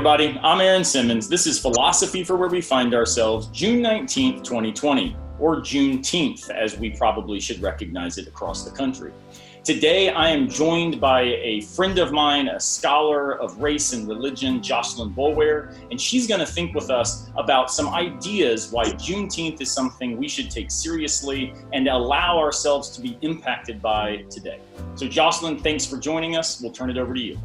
everybody. I'm Aaron Simmons. This is Philosophy for Where We Find Ourselves, June 19th, 2020, or Juneteenth, as we probably should recognize it across the country. Today, I am joined by a friend of mine, a scholar of race and religion, Jocelyn Boulware, and she's going to think with us about some ideas why Juneteenth is something we should take seriously and allow ourselves to be impacted by today. So Jocelyn, thanks for joining us. We'll turn it over to you.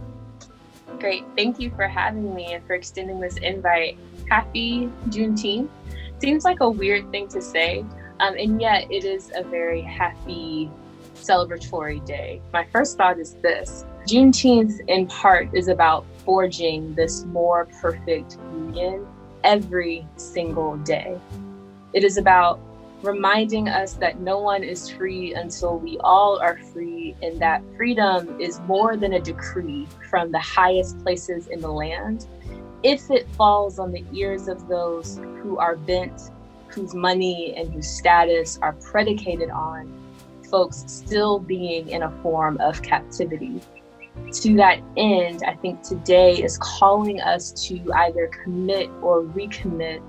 Great. Thank you for having me and for extending this invite. Happy Juneteenth. Seems like a weird thing to say, and yet it is a very happy celebratory day. My first thought is this: Juneteenth in part is about forging this more perfect union every single day. It is about reminding us that no one is free until we all are free, and that freedom is more than a decree from the highest places in the land if it falls on the ears of those who are bent, whose money and whose status are predicated on folks still being in a form of captivity. To that end, I think today is calling us to either commit or recommit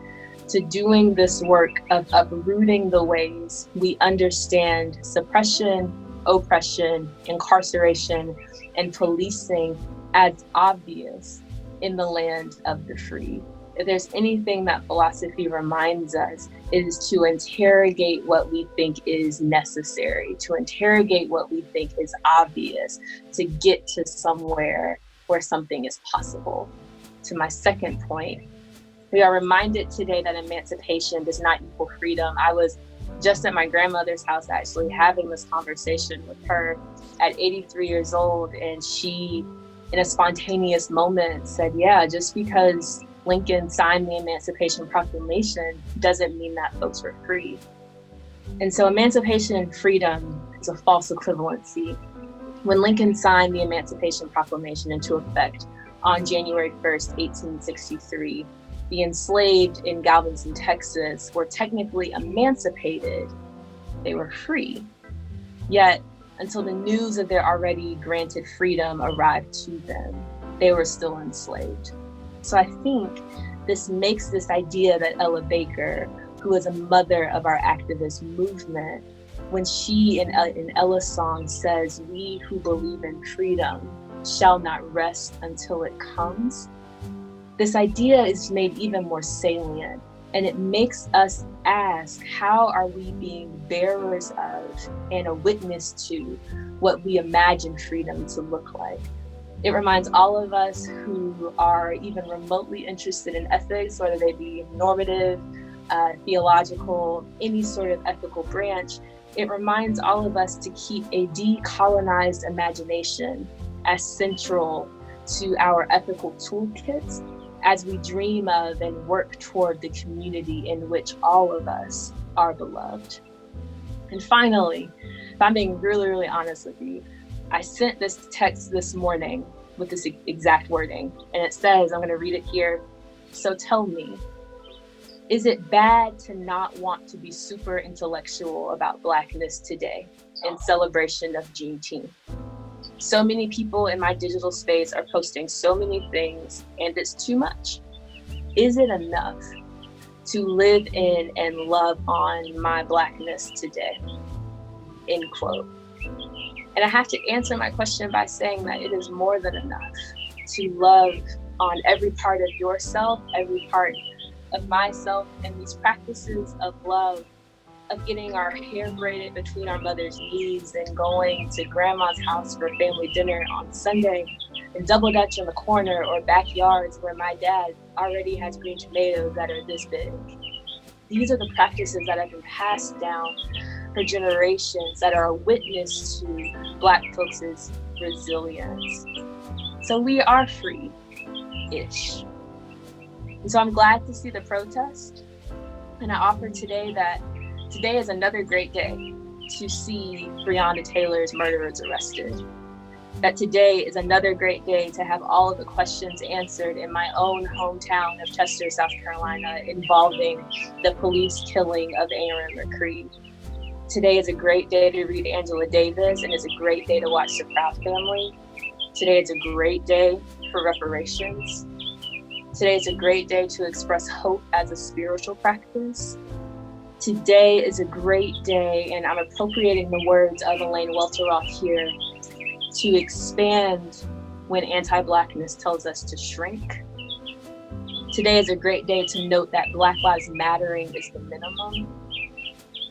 to doing this work of uprooting the ways we understand suppression, oppression, incarceration, and policing as obvious in the land of the free. If there's anything that philosophy reminds us, it is to interrogate what we think is necessary, to interrogate what we think is obvious, to get to somewhere where something is possible. To my second point, we are reminded today that emancipation does not equal freedom. I was just at my grandmother's house actually having this conversation with her at 83 years old, and she, in a spontaneous moment, said, yeah, just because Lincoln signed the Emancipation Proclamation doesn't mean that folks were free. And so emancipation and freedom is a false equivalency. When Lincoln signed the Emancipation Proclamation into effect on January 1st, 1863, the enslaved in Galveston, Texas were technically emancipated. They were free. Yet, until the news of their already granted freedom arrived to them, they were still enslaved. So I think this makes this idea that Ella Baker, who is a mother of our activist movement, when she in Ella's song says, "We who believe in freedom shall not rest until it comes," this idea is made even more salient, and it makes us ask, how are we being bearers of and a witness to what we imagine freedom to look like? It reminds all of us who are even remotely interested in ethics, whether they be normative, theological, any sort of ethical branch, it reminds all of us to keep a decolonized imagination as central to our ethical toolkits as we dream of and work toward the community in which all of us are beloved. And finally, if I'm being really, really honest with you, I sent this text this morning with this exact wording, and it says, I'm going to read it here. So tell me, is it bad to not want to be super intellectual about Blackness today in celebration of Juneteenth? So many people in my digital space are posting so many things, and it's too much. Is it enough to live in and love on my Blackness today? End quote. And I have to answer my question by saying that it is more than enough to love on every part of yourself, every part of myself, and these practices of love, of getting our hair braided between our mother's knees and going to grandma's house for family dinner on Sunday and double dutch in the corner or backyards where my dad already has green tomatoes that are this big. These are the practices that have been passed down for generations that are a witness to Black folks' resilience. So we are free-ish. And so I'm glad to see the protest. And I offer today that today is another great day to see Breonna Taylor's murderers arrested. That today is another great day to have all of the questions answered in my own hometown of Chester, South Carolina, involving the police killing of Aaron McCree. Today is a great day to read Angela Davis, and it's a great day to watch The Proud Family. Today is a great day for reparations. Today is a great day to express hope as a spiritual practice. Today is a great day, and I'm appropriating the words of Elaine Welteroth here, to expand when anti-Blackness tells us to shrink. Today is a great day to note that Black Lives Mattering is the minimum.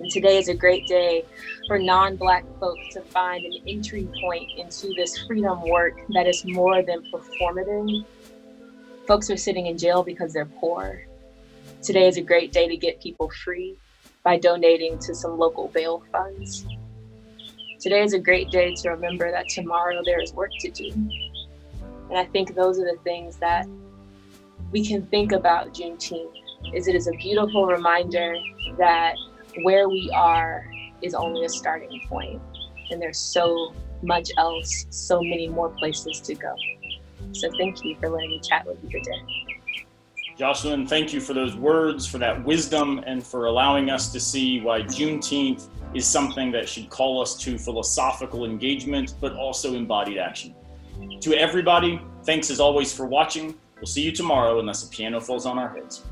And today is a great day for non-Black folk to find an entry point into this freedom work that is more than performative. Folks are sitting in jail because they're poor. Today is a great day to get people free by donating to some local bail funds. Today is a great day to remember that tomorrow there is work to do. And I think those are the things that we can think about Juneteenth, is it is a beautiful reminder that where we are is only a starting point, and there's so much else, so many more places to go. So thank you for letting me chat with you today. Jocelyn, thank you for those words, for that wisdom, and for allowing us to see why Juneteenth is something that should call us to philosophical engagement, but also embodied action. To everybody, thanks as always for watching. We'll see you tomorrow unless a piano falls on our heads.